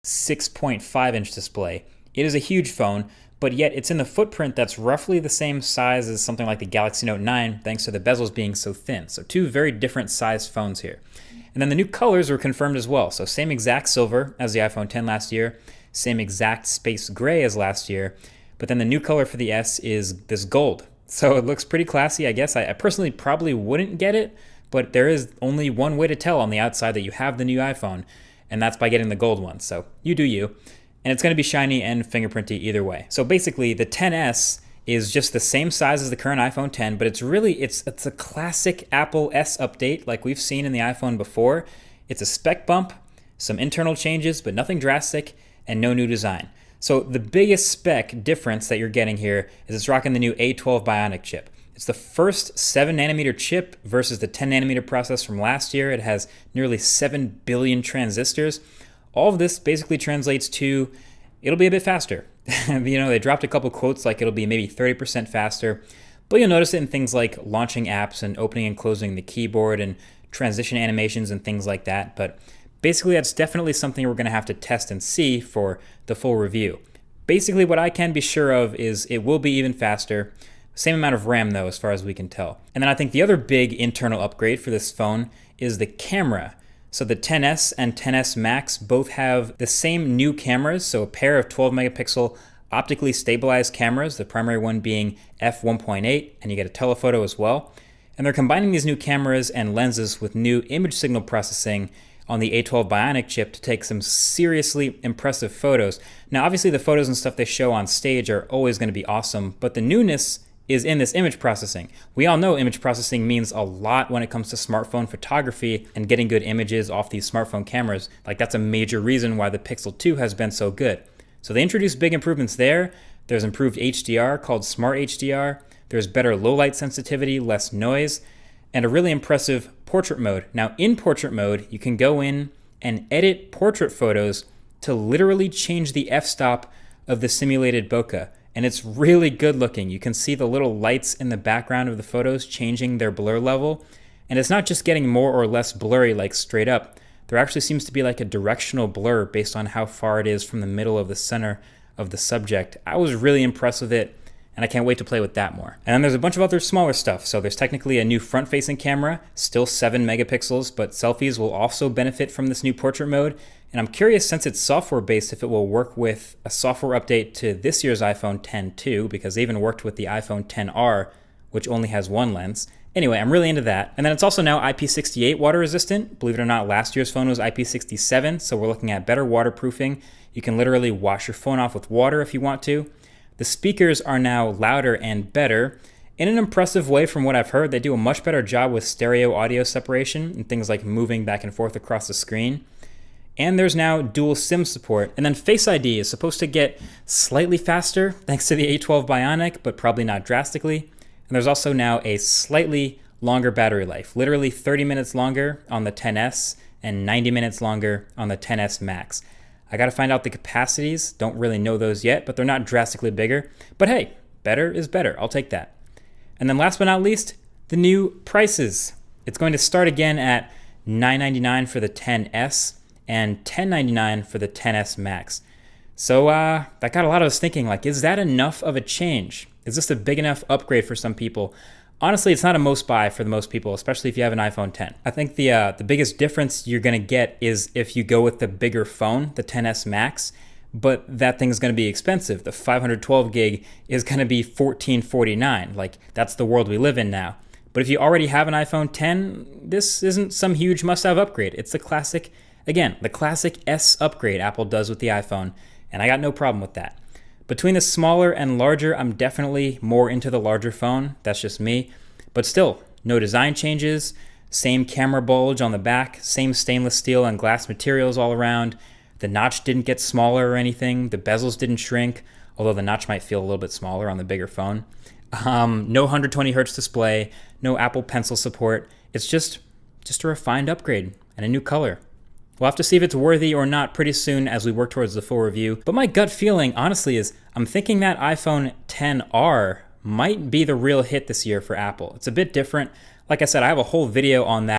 6.5-inch display. It is a huge phone, but yet it's in the footprint that's roughly the same size as something like the Galaxy Note 9, thanks to the bezels being so thin. So two very different sized phones here. And then the new colors were confirmed as well. So same exact silver as the iPhone X last year, same exact space gray as last year, but then the new color for the S is this gold. So it looks pretty classy, I guess. I personally probably wouldn't get it, but there is only one way to tell on the outside that you have the new iPhone, and that's by getting the gold one. So you do you. And it's going to be shiny and fingerprinty either way. So basically, the XS is just the same size as the current iPhone X, but it's a classic Apple S update like we've seen in the iPhone before. It's a spec bump, some internal changes, but nothing drastic, and no new design. So the biggest spec difference that you're getting here is it's rocking the new A12 Bionic chip. It's the first 7nm chip versus the 10nm process from last year. It has nearly 7 billion transistors. All of this basically translates to it'll be a bit faster. They dropped a couple quotes like it'll be maybe 30% faster, but you'll notice it in things like launching apps and opening and closing the keyboard and transition animations and things like that. But basically, that's definitely something we're going to have to test and see for the full review. Basically, what I can be sure of is it will be even faster. Same amount of RAM though, as far as we can tell. And then I think the other big internal upgrade for this phone is the camera. So the XS and XS Max both have the same new cameras, so a pair of 12 megapixel optically stabilized cameras, the primary one being f1.8, and you get a telephoto as well. And they're combining these new cameras and lenses with new image signal processing on the A12 Bionic chip to take some seriously impressive photos. Now obviously the photos and stuff they show on stage are always going to be awesome, but the newness is in this image processing. We all know image processing means a lot when it comes to smartphone photography and getting good images off these smartphone cameras. Like that's a major reason why the Pixel 2 has been so good. So they introduced big improvements there. There's improved HDR called Smart HDR. There's better low light sensitivity, less noise, and a really impressive portrait mode. Now in portrait mode, you can go in and edit portrait photos to literally change the f-stop of the simulated bokeh. And it's really good looking. You can see the little lights in the background of the photos changing their blur level. And it's not just getting more or less blurry like straight up. There actually seems to be like a directional blur based on how far it is from the middle of the center of the subject. I was really impressed with it, and I can't wait to play with that more. And then there's a bunch of other smaller stuff. So there's technically a new front-facing camera, still 7 megapixels, but selfies will also benefit from this new portrait mode. And I'm curious, since it's software-based, if it will work with a software update to this year's iPhone X too, because they even worked with the iPhone XR, which only has one lens. Anyway, I'm really into that. And then it's also now IP68 water resistant. Believe it or not, last year's phone was IP67, so we're looking at better waterproofing. You can literally wash your phone off with water if you want to. The speakers are now louder and better. In an impressive way from what I've heard, they do a much better job with stereo audio separation and things like moving back and forth across the screen. And there's now dual SIM support. And then Face ID is supposed to get slightly faster thanks to the A12 Bionic, but probably not drastically. And there's also now a slightly longer battery life, literally 30 minutes longer on the XS and 90 minutes longer on the XS Max. I gotta find out the capacities, don't really know those yet, but they're not drastically bigger. But hey, better is better, I'll take that. And then last but not least, the new prices. It's going to start again at $999 for the XS and $1099 for the XS Max. So that got a lot of us thinking, like, is that enough of a change? Is this a big enough upgrade for some people? Honestly, it's not a most buy for the most people, especially if you have an iPhone X. I think the biggest difference you're gonna get is if you go with the bigger phone, the XS Max, but that thing's gonna be expensive. The 512 gig is gonna be $1449. Like, that's the world we live in now. But if you already have an iPhone X, this isn't some huge must-have upgrade. It's the classic, again, the classic S upgrade Apple does with the iPhone, and I got no problem with that. Between the smaller and larger, I'm definitely more into the larger phone. That's just me. But still, no design changes, same camera bulge on the back, same stainless steel and glass materials all around. The notch didn't get smaller or anything. The bezels didn't shrink, although the notch might feel a little bit smaller on the bigger phone. No 120 hertz display, no Apple Pencil support. It's just a refined upgrade and a new color. We'll have to see if it's worthy or not pretty soon as we work towards the full review. But my gut feeling, honestly, is I'm thinking that iPhone XR might be the real hit this year for Apple. It's a bit different. Like I said, I have a whole video on that.